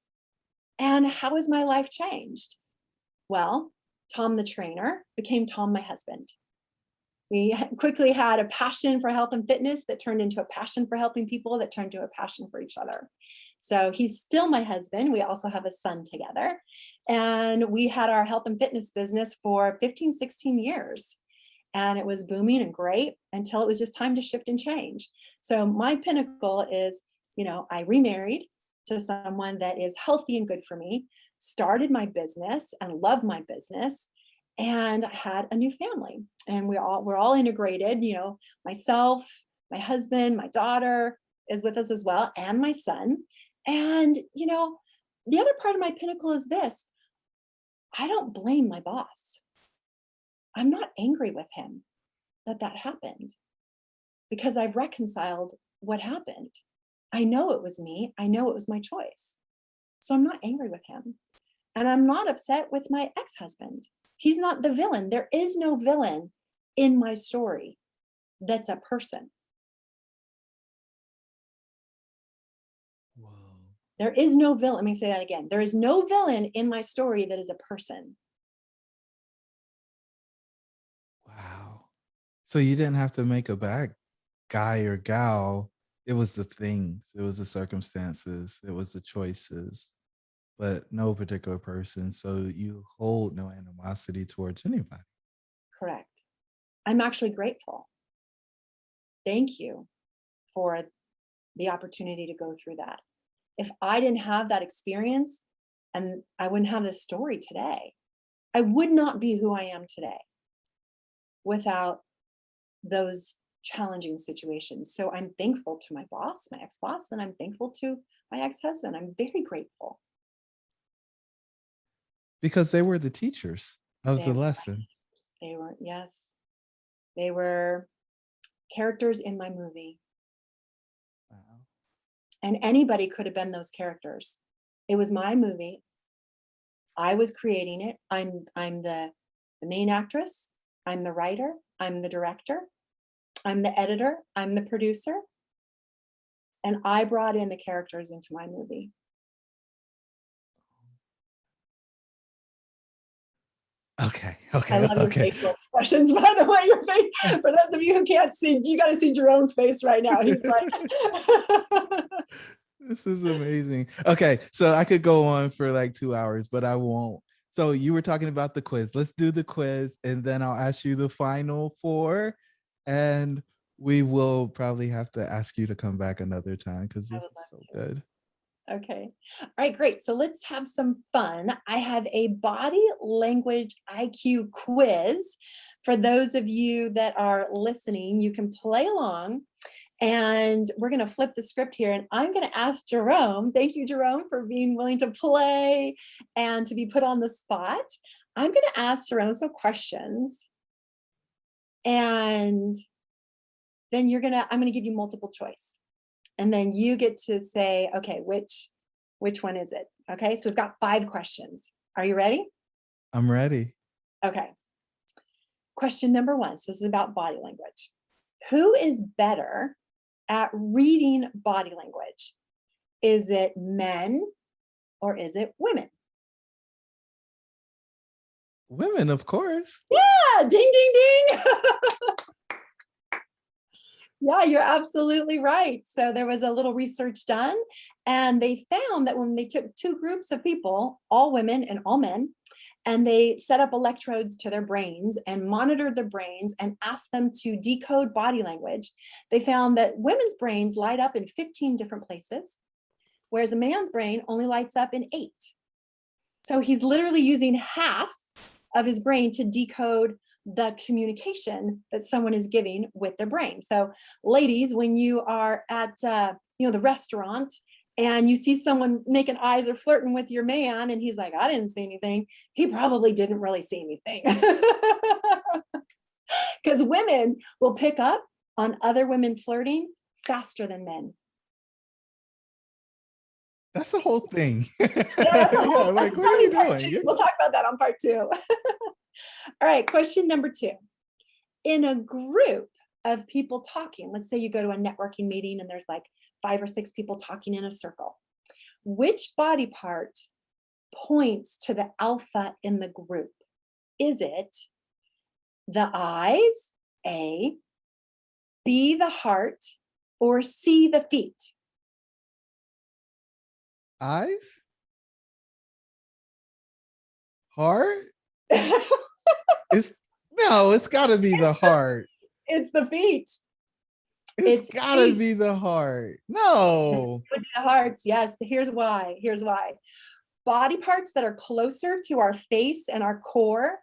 And how has my life changed? Well, Tom the trainer became Tom, my husband. We quickly had a passion for health and fitness that turned into a passion for helping people that turned to a passion for each other. So he's still my husband. We also have a son together. And we had our health and fitness business for 15, 16 years. And it was booming and great until it was just time to shift and change. So my pinnacle is, you know, I remarried to someone that is healthy and good for me, started my business and love my business, and had a new family. And we're all integrated, you know, myself, my husband, my daughter is with us as well, and my son. And, you know, the other part of my pinnacle is this: I don't blame my boss. I'm not angry with him that happened, because I've reconciled what happened. I know it was me. I know it was my choice. So I'm not angry with him. And I'm not upset with my ex-husband. He's not the villain. There is no villain in my story that's a person. Whoa. There is no villain. Let me say that again. There is no villain in my story that is a person. Wow. So you didn't have to make a bad guy or gal. It was the things, it was the circumstances, it was the choices, but no particular person. So you hold no animosity towards anybody. Correct. I'm actually grateful. Thank you for the opportunity to go through that. If I didn't have that experience, and I wouldn't have this story today, I would not be who I am today. without those challenging situations. So I'm thankful to my boss, my ex-boss, and I'm thankful to my ex-husband. I'm very grateful. Because they were the teachers of They the were, lesson. yes, they were characters in my movie. Wow. And anybody could have been those characters. It was my movie. I was creating it. I'm the main actress. I'm the writer. I'm the director. I'm the editor. I'm the producer. And I brought in the characters into my movie. Okay. I love your Okay. facial expressions, by the way. Your face, for those of you who can't see, you got to see Jerome's face right now. He's like, This is amazing. Okay, so I could go on for like 2 hours, but I won't. So you were talking about the quiz. Let's do the quiz, and then I'll ask you the final four, and we will probably have to ask you to come back another time because I this would is so love to. good. Okay. All right, great. So let's have some fun. I have a body language IQ quiz. For those of you that are listening, you can play along. And we're going to flip the script here. And I'm going to ask Jerome. Thank you, Jerome, for being willing to play and to be put on the spot. I'm going to ask Jerome some questions. And then I'm going to give you multiple choice. And then you get to say, okay, which one is it? Okay, so we've got 5 questions. Are you ready? I'm ready. Okay. Question number 1. So this is about body language. Who is better at reading body language? Is it men or is it women? Women, of course. Yeah, ding, ding, ding. Yeah, you're absolutely right. So there was a little research done, and they found that when they took 2 groups of people, all women and all men, and they set up electrodes to their brains and monitored their brains and asked them to decode body language, they found that women's brains light up in 15 different places, whereas a man's brain only lights up in 8. So he's literally using half of his brain to decode the communication that someone is giving with their brain. So ladies, when you are at the restaurant and you see someone making eyes or flirting with your man and he's like, I didn't see anything, he probably didn't really see anything. Because women will pick up on other women flirting faster than men. That's the whole thing. Yeah, Like, what are you doing? We'll talk about that on part 2. All right, question number 2. In a group of people talking, let's say you go to a networking meeting and there's like 5 or 6 people talking in a circle. Which body part points to the alpha in the group? Is it the eyes, A, B, the heart, or C, the feet? Eyes? Heart? It's gotta be the heart. It's the feet. It's gotta feet. be the heart. No. It would be the hearts. Yes. Here's why. Body parts that are closer to our face and our core,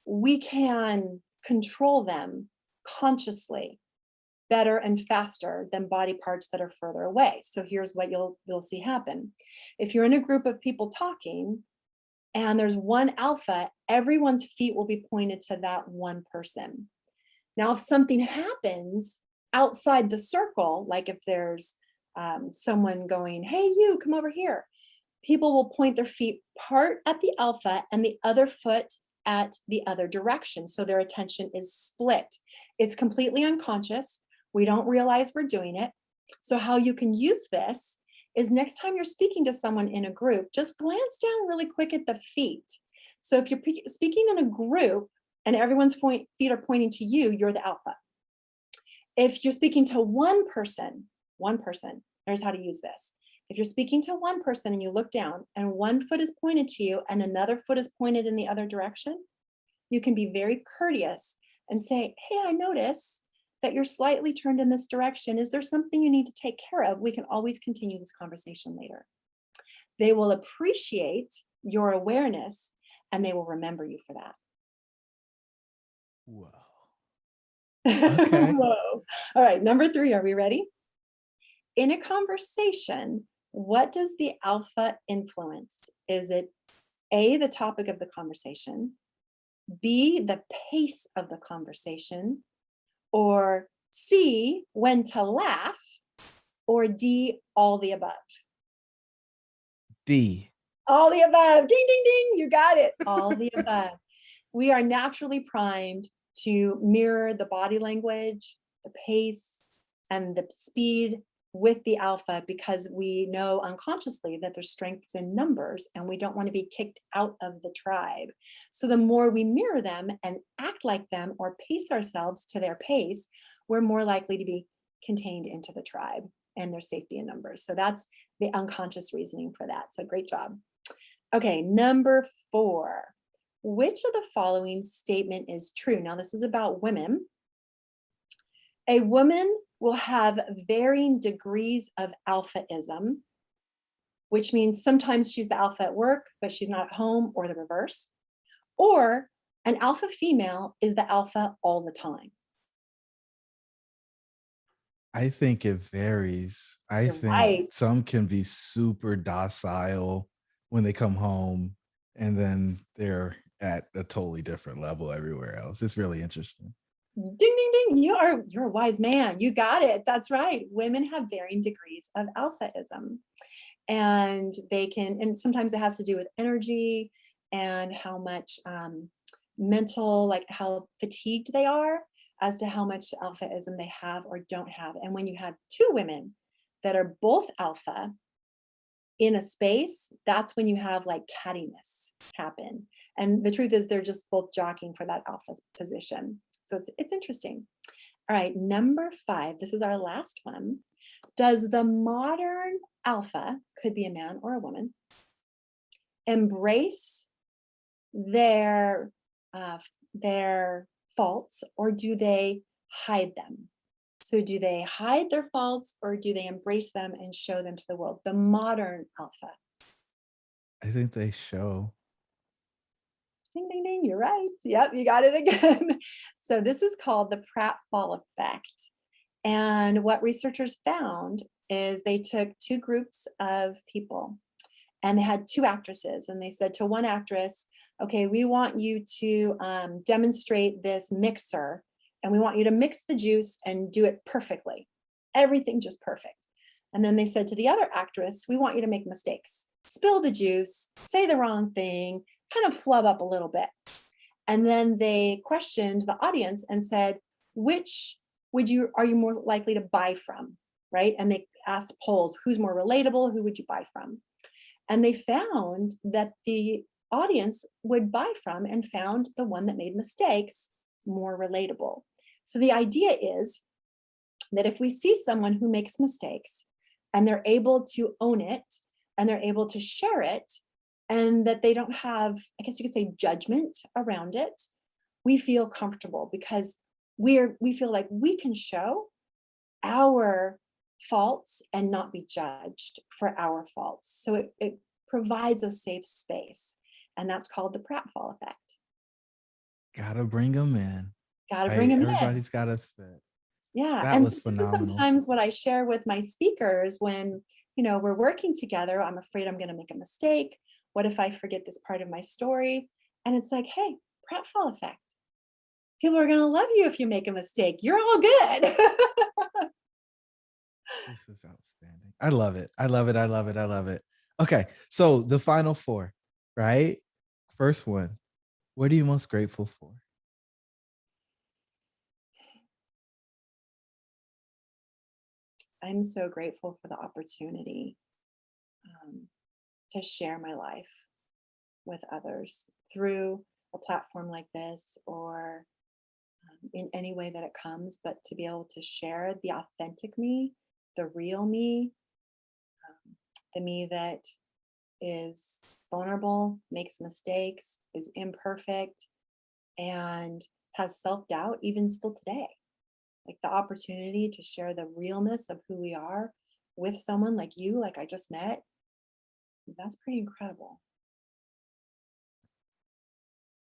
we can control them consciously better and faster than body parts that are further away. So here's what you'll see happen. If you're in a group of people talking and there's one alpha, everyone's feet will be pointed to that one person. Now, if something happens outside the circle, like if there's someone going, hey, you come over here, people will point their feet part at the alpha and the other foot at the other direction. So their attention is split. It's completely unconscious. We don't realize we're doing it. So how you can use this is next time you're speaking to someone in a group, just glance down really quick at the feet. So if you're speaking in a group and everyone's feet are pointing to you, you're the alpha. If you're speaking to one person, here's how to use this. If you're speaking to one person and you look down and one foot is pointed to you and another foot is pointed in the other direction, you can be very courteous and say, hey, I notice that you're slightly turned in this direction. Is there something you need to take care of? We can always continue this conversation later. They will appreciate your awareness and they will remember you for that. Wow. Okay. Whoa. All right, number 3, are we ready? In a conversation, what does the alpha influence? Is it A, the topic of the conversation, B, the pace of the conversation, or C, when to laugh, or D, all the above? D. All the above. Ding, ding, ding. You got it. All the above. We are naturally primed to mirror the body language, the pace, and the speed with the alpha because we know unconsciously that there's strengths in numbers and we don't want to be kicked out of the tribe. So the more we mirror them and act like them or pace ourselves to their pace, we're more likely to be contained into the tribe and there's safety in numbers. So that's the unconscious reasoning for that. So great job. Okay, number 4. Which of the following statement is true? Now, this is about women. A woman will have varying degrees of alphaism, which means sometimes she's the alpha at work, but she's not at home, or the reverse. Or an alpha female is the alpha all the time. I think it varies. I You're think right. some can be super docile when they come home, and then they're at a totally different level everywhere else. It's really interesting. Ding, ding, ding. You're a wise man. You got it. That's right. Women have varying degrees of alphaism. And they can, and sometimes it has to do with energy and how much mental, like how fatigued they are, as to how much alphaism they have or don't have. And when you have 2 women that are both alpha in a space, that's when you have like cattiness happen. And the truth is, they're just both jockeying for that alpha position. So it's interesting. All right, number 5. This is our last one. Does the modern alpha, could be a man or a woman, embrace their faults, or do they hide them? So do they hide their faults, or do they embrace them and show them to the world? The modern alpha. I think they show. Ding, ding, ding. You're right. Yep, you got it again. So this is called the pratfall effect. And what researchers found is they took 2 groups of people and they had 2 actresses, and they said to one actress, okay, we want you to demonstrate this mixer, and we want you to mix the juice and do it perfectly, everything just perfect. And then they said to the other actress, we want you to make mistakes, spill the juice, say the wrong thing, kind of flub up a little bit. And then they questioned the audience and said, which are you more likely to buy from, right? And they asked polls, who's more relatable, who would you buy from? And they found that the audience would buy from and found the one that made mistakes more relatable. So the idea is that if we see someone who makes mistakes and they're able to own it and they're able to share it, and that they don't have, I guess you could say, judgment around it, we feel comfortable because we feel like we can show our faults and not be judged for our faults. So it provides a safe space. And that's called the pratfall effect. Gotta bring them in. Got to bring Right? them in. Everybody's gotta fit. Yeah. That And was so this is phenomenal. sometimes what I share with my speakers when, we're working together. I'm afraid I'm going to make a mistake. What if I forget this part of my story? And it's like, hey, pratfall effect. People are going to love you if you make a mistake. You're all good. This is outstanding. I love it. I love it. I love it. I love it. Okay. So the final 4, right? First one. What are you most grateful for? I'm so grateful for the opportunity to share my life with others through a platform like this, or in any way that it comes, but to be able to share the authentic me, the real me, the me that is vulnerable, makes mistakes, is imperfect, and has self-doubt even still today. Like the opportunity to share the realness of who we are with someone like you, like I just met, that's pretty incredible.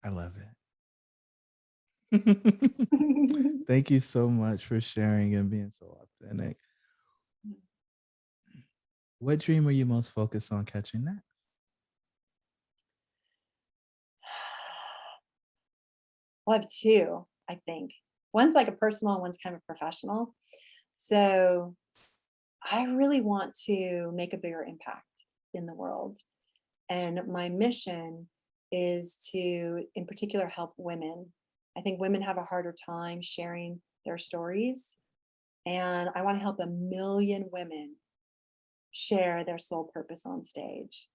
I love it. Thank you so much for sharing and being so authentic. What dream are you most focused on catching next? Well, I have two, I think. One's like a personal, and one's kind of professional. So I really want to make a bigger impact in the world. And my mission is to, in particular, help women. I think women have a harder time sharing their stories. And I want to help 1 million women share their soul purpose on stage.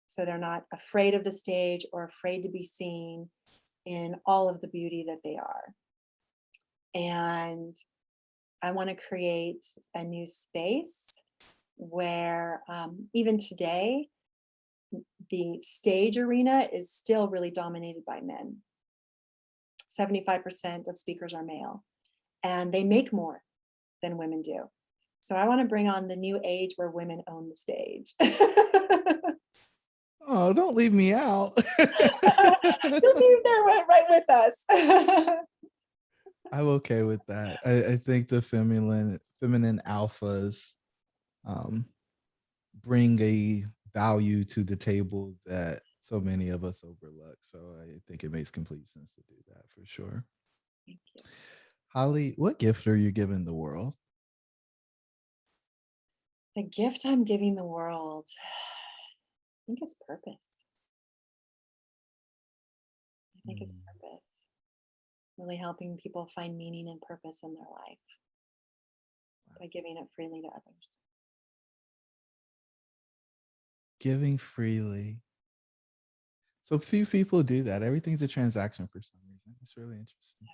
So they're not afraid of the stage or afraid to be seen in all of the beauty that they are. And I want to create a new space where even today, the stage arena is still really dominated by men. 75% of speakers are male, and they make more than women do. So I want to bring on the new age where women own the stage. Oh, don't leave me out. You'll be there right with us. I'm okay with that. I think the feminine alphas um, bring a value to the table that so many of us overlook. So I think it makes complete sense to do that for sure. Thank you. Holly, what gift are you giving the world? The gift I'm giving the world, I think it's purpose. I think it's Mm. purpose. Really helping people find meaning and purpose in their life by giving it freely to others. Giving freely. So few people do that. Everything's a transaction for some reason. It's really interesting.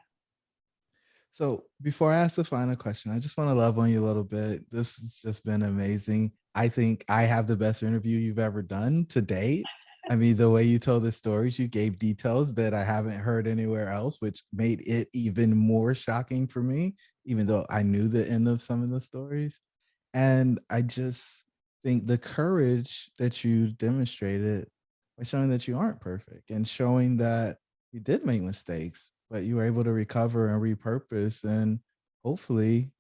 So before I ask the final question, I just want to love on you a little bit. This has just been amazing. I think I have the best interview you've ever done to date. I mean, the way you told the stories, you gave details that I haven't heard anywhere else, which made it even more shocking for me, even though I knew the end of some of the stories. And I just think the courage that you demonstrated by showing that you aren't perfect and showing that you did make mistakes, but you were able to recover and repurpose and hopefully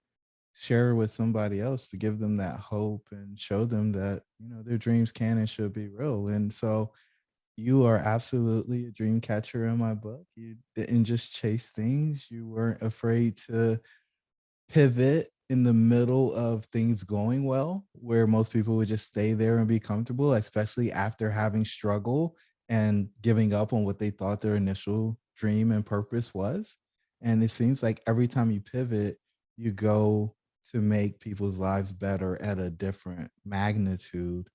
share with somebody else to give them that hope and show them that, their dreams can and should be real. And so you are absolutely a dream catcher in my book. You didn't just chase things, you weren't afraid to pivot in the middle of things going well, where most people would just stay there and be comfortable, especially after having struggle and giving up on what they thought their initial dream and purpose was. And it seems like every time you pivot, you go to make people's lives better at a different magnitude.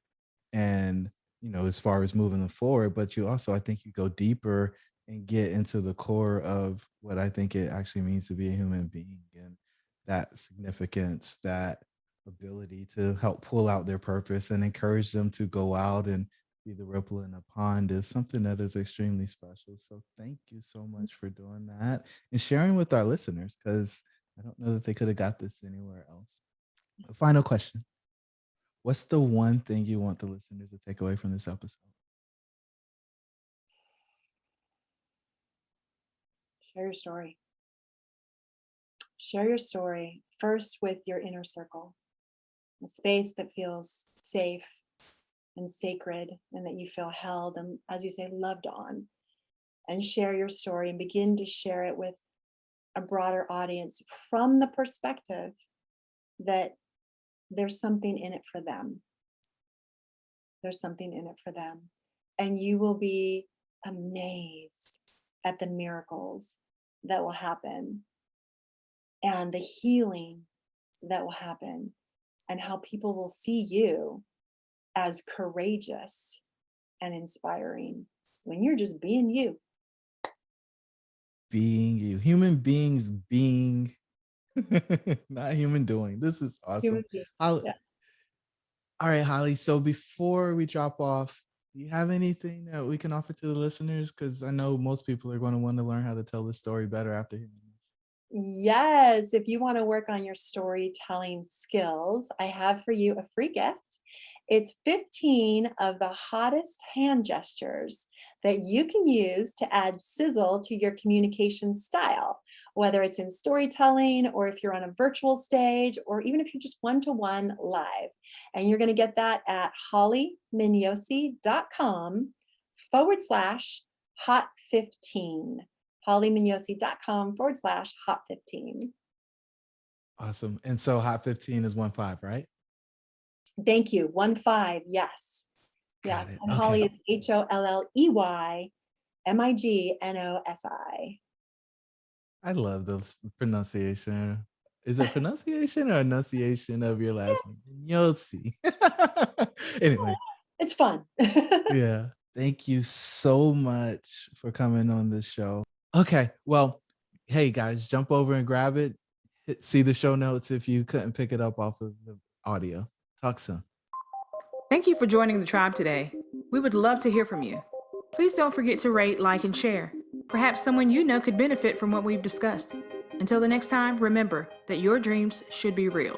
And as far as moving them forward, but you also, I think, you go deeper and get into the core of what I think it actually means to be a human being, and that significance, that ability to help pull out their purpose and encourage them to go out and be the ripple in a pond is something that is extremely special. So thank you so much for doing that and sharing with our listeners, because I don't know that they could have got this anywhere else. A final question: what's the one thing you want the listeners to take away from this episode? Share your story. Share your story first with your inner circle, a space that feels safe and sacred, and that you feel held and, as you say, loved on. And share your story and begin to share it with a broader audience from the perspective that there's something in it for them. There's something in it for them. And you will be amazed at the miracles that will happen and the healing that will happen, and how people will see you as courageous and inspiring when you're just being you. Being you, human beings being, not human doing. This is Human awesome. being. All Yeah. right, Holly. So before we drop off, do you have anything that we can offer to the listeners? Because I know most people are going to want to learn how to tell the story better after hearing this. Yes, if you want to work on your storytelling skills, I have for you a free gift. It's 15 of the hottest hand gestures that you can use to add sizzle to your communication style, whether it's in storytelling or if you're on a virtual stage or even if you're just one-to-one live. And you're going to get that at hollymignosi.com/hot15. hollymignosi.com/hot15. Awesome. And so Hot 15 is 1-5, right? Thank you. 1-5. Yes. Got Yes. it. And Okay. Holley is HOLLEYMIGNOSI. I love the pronunciation. Is it pronunciation or enunciation of your last name? Mignosi. Anyway, It's fun. yeah. Thank you so much for coming on this show. Okay. Well, hey guys, jump over and grab it. See the show notes if you couldn't pick it up off of the audio. Talk soon. Thank you for joining the tribe today. We would love to hear from you. Please don't forget to rate, like, and share. Perhaps someone you know could benefit from what we've discussed. Until the next time, remember that your dreams should be real.